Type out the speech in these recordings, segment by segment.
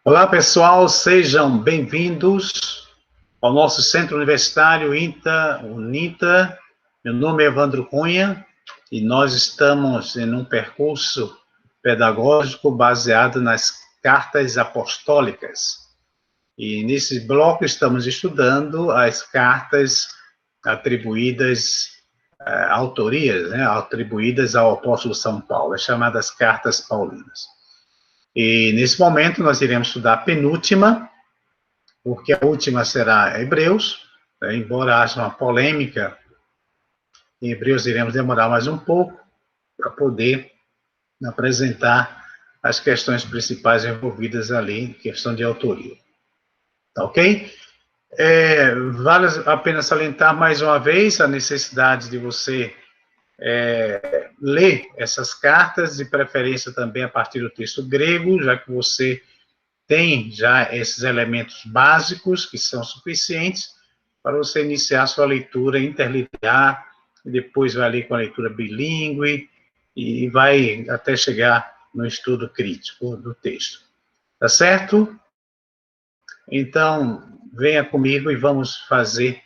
Olá, pessoal, sejam bem-vindos ao nosso Centro Universitário UNITA. Meu nome é Evandro Cunha e nós estamos em um percurso pedagógico baseado nas cartas apostólicas. E nesse bloco estamos estudando as cartas atribuídas, autorias, né, atribuídas ao apóstolo São Paulo, as chamadas cartas paulinas. E nesse momento nós iremos estudar a penúltima, porque a última será Hebreus, né? Embora haja uma polêmica, em Hebreus iremos demorar mais um pouco para poder apresentar as questões principais envolvidas ali, em questão de autoria. Tá ok? Vale a pena salientar mais uma vez a necessidade de você ler essas cartas, de preferência também a partir do texto grego, já que você tem já esses elementos básicos que são suficientes para você iniciar sua leitura interlinear, e depois vai ler com a leitura bilíngue, e vai até chegar no estudo crítico do texto. Tá certo? Então, venha comigo e vamos fazer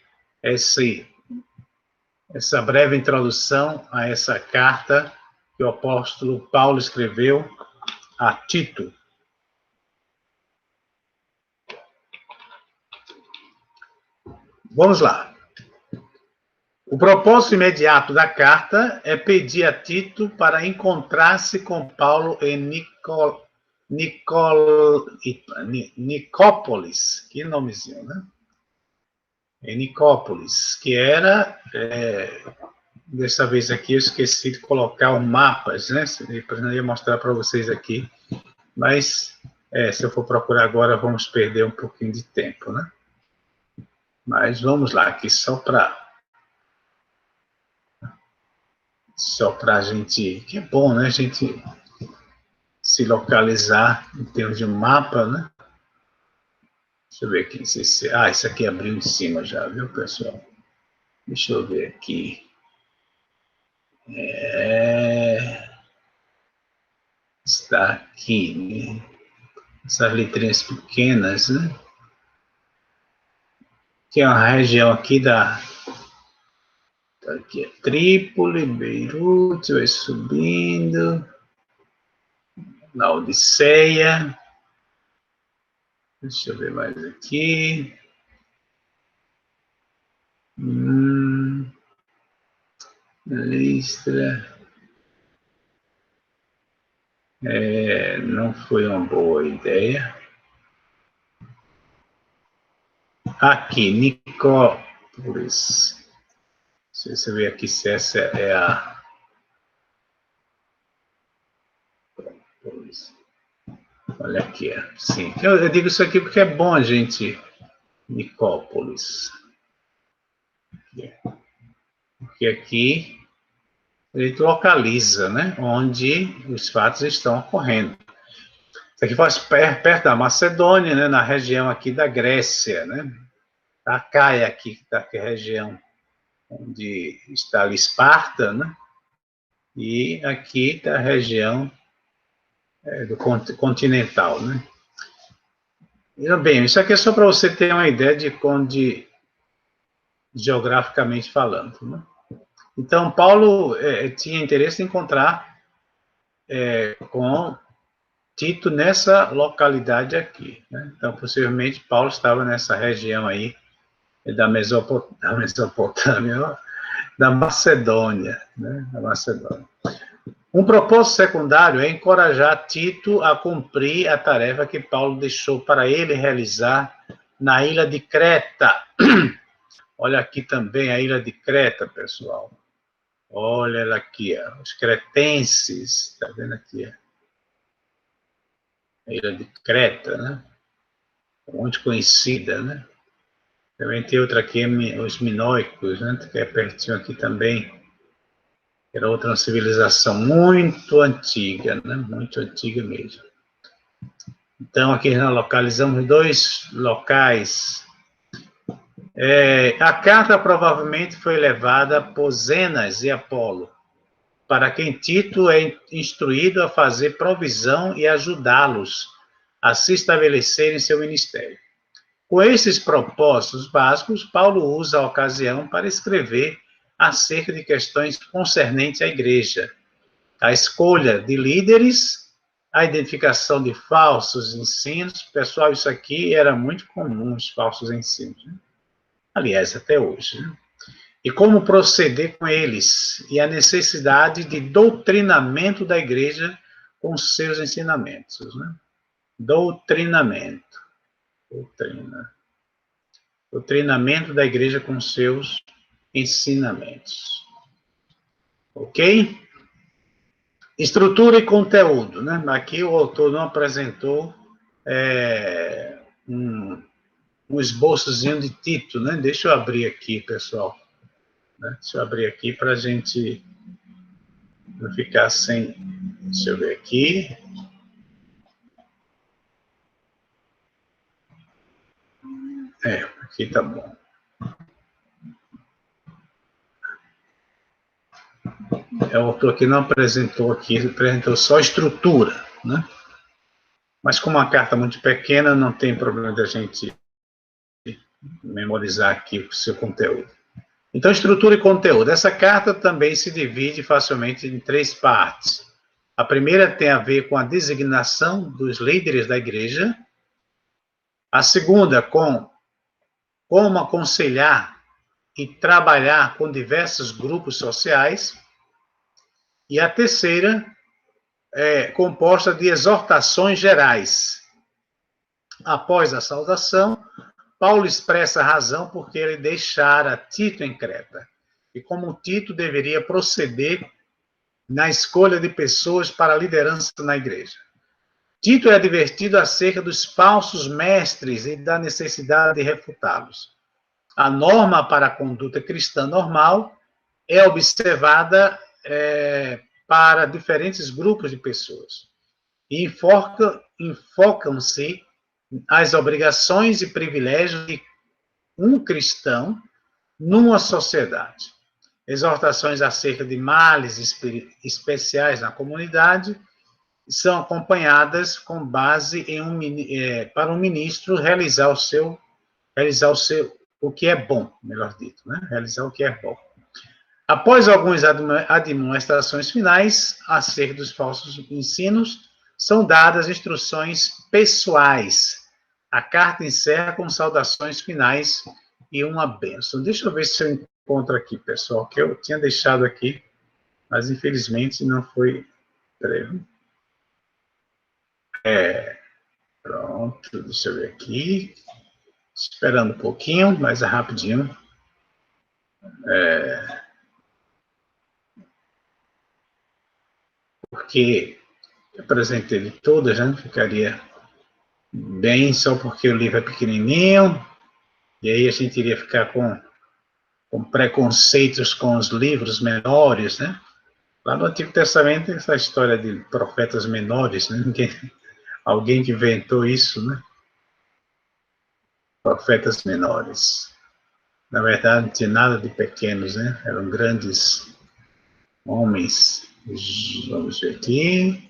essa breve introdução a essa carta que o apóstolo Paulo escreveu a Tito. Vamos lá. O propósito imediato da carta é pedir a Tito para encontrar-se com Paulo em Nicópolis, que nomezinho, né? Em Nicópolis, que era, dessa vez aqui eu esqueci de colocar os mapas, né? Eu ia mostrar para vocês aqui, mas se eu for procurar agora vamos perder um pouquinho de tempo, né? Mas vamos lá, aqui só para a gente, que é bom, né, a gente se localizar em termos de mapa, né? Deixa eu ver aqui, não sei se... isso aqui abriu em cima já, viu, pessoal? Deixa eu ver aqui. Está aqui, né? Essas letrinhas pequenas, né? Que é uma região aqui aqui é Trípoli, Beirute, vai subindo, na Odisseia. Deixa eu ver mais aqui. Listra. Não foi uma boa ideia. Aqui, Nicópolis. Se você ver aqui se essa é a... Olha aqui, sim. Eu digo isso aqui porque é bom a gente... Nicópolis. Porque aqui a gente localiza, né, onde os fatos estão ocorrendo. Isso aqui faz perto da Macedônia, né, na região aqui da Grécia, né, a Caia aqui, que está aqui a região onde está ali Esparta, né, e aqui está a região do continental, né. Bem, isso aqui é só para você ter uma ideia de onde, geograficamente falando, né. Então, Paulo tinha interesse em encontrar com Tito nessa localidade aqui, né? Então, possivelmente, Paulo estava nessa região aí da Mesopotâmia, da Macedônia, né? Da Macedônia. Um propósito secundário é encorajar Tito a cumprir a tarefa que Paulo deixou para ele realizar na ilha de Creta. Olha aqui também a ilha de Creta, pessoal. Olha ela aqui, ó, os cretenses, tá vendo aqui? A ilha de Creta, né? Muito conhecida, né? Também tem outra aqui, os minoicos, né? Que é pertinho aqui também. Era outra civilização muito antiga, né? Muito antiga mesmo. Então, aqui nós localizamos dois locais. A carta provavelmente foi levada por Zenas e Apolo, para quem Tito é instruído a fazer provisão e ajudá-los a se estabelecer em seu ministério. Com esses propósitos básicos, Paulo usa a ocasião para escrever acerca de questões concernentes à igreja, a escolha de líderes, a identificação de falsos ensinos. Pessoal, isso aqui era muito comum, os falsos ensinos, né? Aliás, até hoje, né? E como proceder com eles, e a necessidade de doutrinamento da igreja com seus ensinamentos, né? Doutrinamento. Doutrinamento da igreja com seus ensinamentos. Ok? Estrutura e conteúdo, né? Aqui o autor não apresentou um esboçozinho de Tito, né? Deixa eu abrir aqui, pessoal. Né? Deixa eu abrir aqui para a gente não ficar sem... Deixa eu ver aqui. Aqui tá bom. O autor aqui não apresentou aqui, apresentou só estrutura, né? Mas como a carta é muito pequena, não tem problema da gente memorizar aqui o seu conteúdo. Então, estrutura e conteúdo. Essa carta também se divide facilmente em 3 partes. A primeira tem a ver com a designação dos líderes da igreja. A segunda, com como aconselhar e trabalhar com diversos grupos sociais. E a terceira é composta de exortações gerais. Após a saudação, Paulo expressa a razão porque ele deixara Tito em Creta, e como Tito deveria proceder na escolha de pessoas para a liderança na igreja. Tito é advertido acerca dos falsos mestres e da necessidade de refutá-los. A norma para a conduta cristã normal é observada para diferentes grupos de pessoas. E enfocam-se as obrigações e privilégios de um cristão numa sociedade. Exortações acerca de males especiais na comunidade são acompanhadas com base em para um ministro realizar o que é bom, melhor dito, né? Realizar o que é bom. Após algumas admoestações finais acerca dos falsos ensinos, são dadas instruções pessoais. A carta encerra com saudações finais e uma bênção. Deixa eu ver se eu encontro aqui, pessoal, que eu tinha deixado aqui, mas infelizmente não foi. Peraí. Pronto, deixa eu ver aqui. Esperando um pouquinho, mas é rapidinho. Porque eu apresentei de todas, né? Ficaria bem só porque o livro é pequenininho, e aí a gente iria ficar com preconceitos com os livros menores, né? Lá no Antigo Testamento tem essa história de profetas menores, né? Alguém que inventou isso, né? Profetas menores. Na verdade, não tinha nada de pequenos, né? Eram grandes homens. Vamos ver aqui.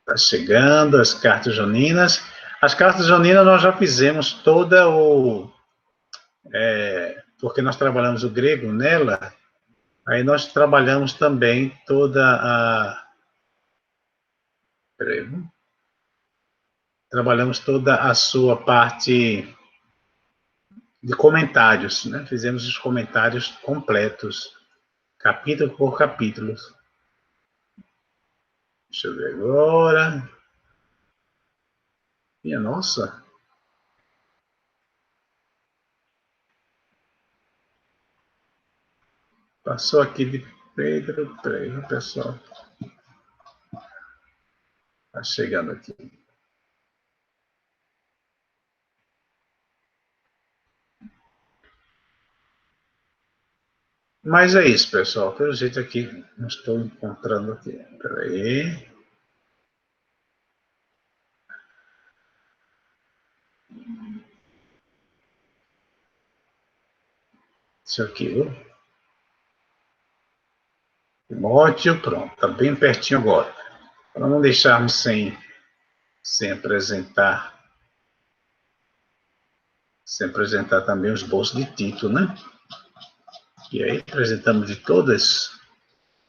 Está chegando as cartas joninas. As cartas joninas nós já fizemos toda o... porque nós trabalhamos o grego nela, aí nós trabalhamos também toda a... Peraí. Trabalhamos toda a sua parte de comentários, né? Fizemos os comentários completos, capítulo por capítulo. Deixa eu ver agora. Minha nossa. Passou aqui de Pedro 3, pessoal. Está chegando aqui. Mas é isso, pessoal. Pelo jeito aqui, não estou encontrando aqui. Espera aí. Isso aqui, Timóteo, pronto. Está bem pertinho agora. Para não deixarmos sem sem apresentar também o esboço de Tito, né? E aí apresentamos de todas,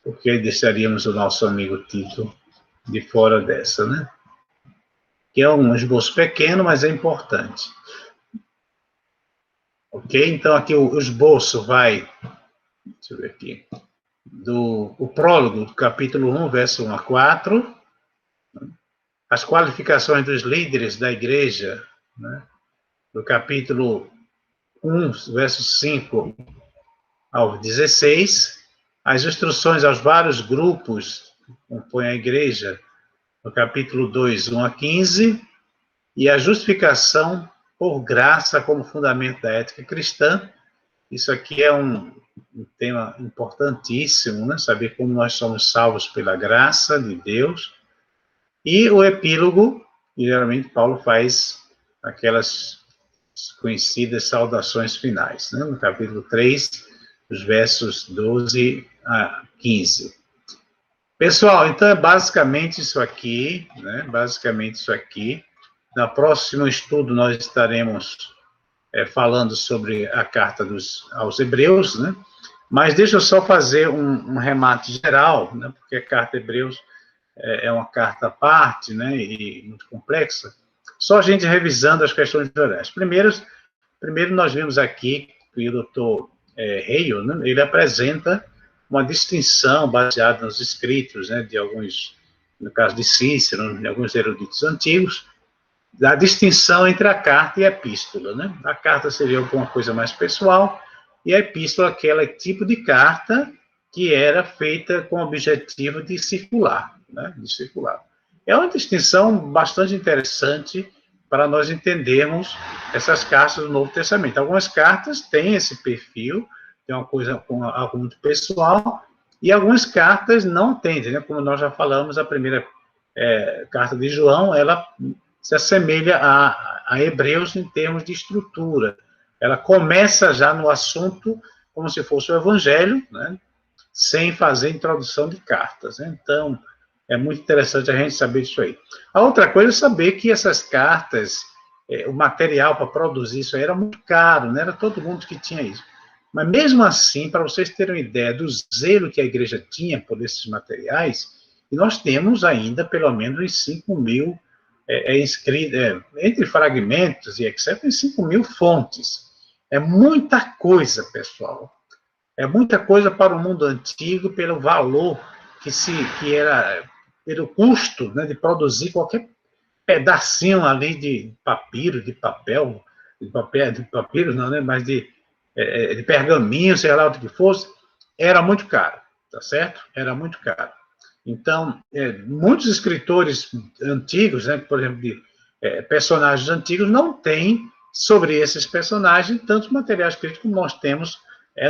porque aí deixaríamos o nosso amigo Tito de fora dessa, né? Que é um esboço pequeno, mas é importante. Ok? Então, aqui o esboço vai, deixa eu ver aqui, o prólogo do capítulo 1, verso 1 a 4, as qualificações dos líderes da igreja, né? Do capítulo 1, verso 5 ao 16, as instruções aos vários grupos que compõem a igreja, no capítulo 2, 1 a 15, e a justificação por graça como fundamento da ética cristã. Isso aqui é um tema importantíssimo, né? Saber como nós somos salvos pela graça de Deus. E o epílogo, que geralmente Paulo faz aquelas conhecidas saudações finais, né? No capítulo 3, os versos 12 a 15. Pessoal, então é basicamente isso aqui, né? Basicamente isso aqui. No próximo estudo nós estaremos falando sobre a carta aos Hebreus, né? Mas deixa eu só fazer um remate geral, né? Porque a carta a Hebreus é uma carta à parte, né? E muito complexa. Só a gente revisando as questões gerais. Primeiro nós vimos aqui que o doutor Hale, né? Ele apresenta uma distinção baseada nos escritos, né? De alguns, no caso de Cícero, de alguns eruditos antigos, da distinção entre a carta e a epístola, né? A carta seria alguma coisa mais pessoal e a epístola aquele tipo de carta que era feita com o objetivo de circular, né? De circular. É uma distinção bastante interessante para nós entendermos essas cartas do Novo Testamento. Algumas cartas têm esse perfil, tem uma coisa com algo muito pessoal, e algumas cartas não têm, né? Como nós já falamos, a primeira carta de João, ela se assemelha a Hebreus em termos de estrutura. Ela começa já no assunto como se fosse o Evangelho, né? Sem fazer introdução de cartas. Né? Então, é muito interessante a gente saber disso aí. A outra coisa é saber que essas cartas, o material para produzir isso aí era muito caro, não era todo mundo que tinha isso. Mas mesmo assim, para vocês terem uma ideia do zelo que a igreja tinha por esses materiais, e nós temos ainda pelo menos uns 5.000 entre fragmentos e etc., em 5.000 fontes. É muita coisa, pessoal. É muita coisa para o mundo antigo, pelo valor que era, pelo custo, né, de produzir qualquer pedacinho ali de papiro, de papiro não, né, mas de pergaminho, sei lá o que fosse, era muito caro, tá certo? Era muito caro. Então, muitos escritores antigos, né, por exemplo, de personagens antigos, não têm sobre esses personagens tantos materiais escritos como nós temos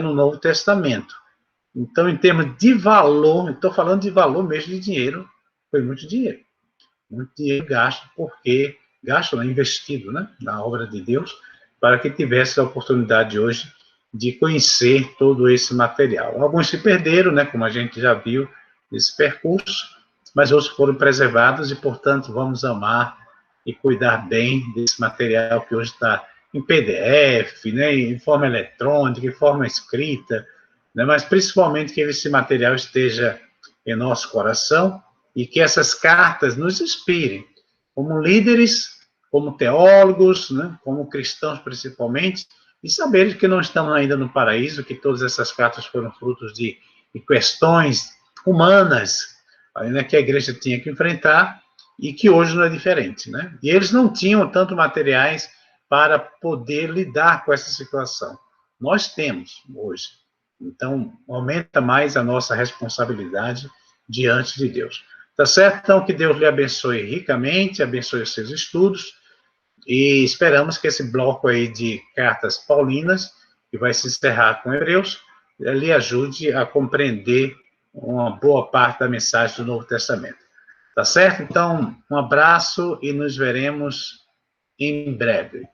no Novo Testamento. Então, em termos de valor, estou falando de valor mesmo de dinheiro, foi muito dinheiro gasto, porque gasto, né, investido, né, na obra de Deus, para que tivesse a oportunidade hoje de conhecer todo esse material. Alguns se perderam, né, como a gente já viu nesse percurso, mas outros foram preservados e, portanto, vamos amar e cuidar bem desse material que hoje está em PDF, né, em forma eletrônica, em forma escrita, né, mas principalmente que esse material esteja em nosso coração e que essas cartas nos inspirem, como líderes, como teólogos, né, como cristãos principalmente, e saber que não estamos ainda no paraíso, que todas essas cartas foram frutos de questões humanas, né, que a igreja tinha que enfrentar, e que hoje não é diferente. Né? E eles não tinham tanto materiais para poder lidar com essa situação. Nós temos hoje. Então, aumenta mais a nossa responsabilidade diante de Deus. Tá certo? Então, que Deus lhe abençoe ricamente, abençoe os seus estudos, e esperamos que esse bloco aí de cartas paulinas, que vai se encerrar com Hebreus, lhe ajude a compreender uma boa parte da mensagem do Novo Testamento. Tá certo? Então, um abraço e nos veremos em breve.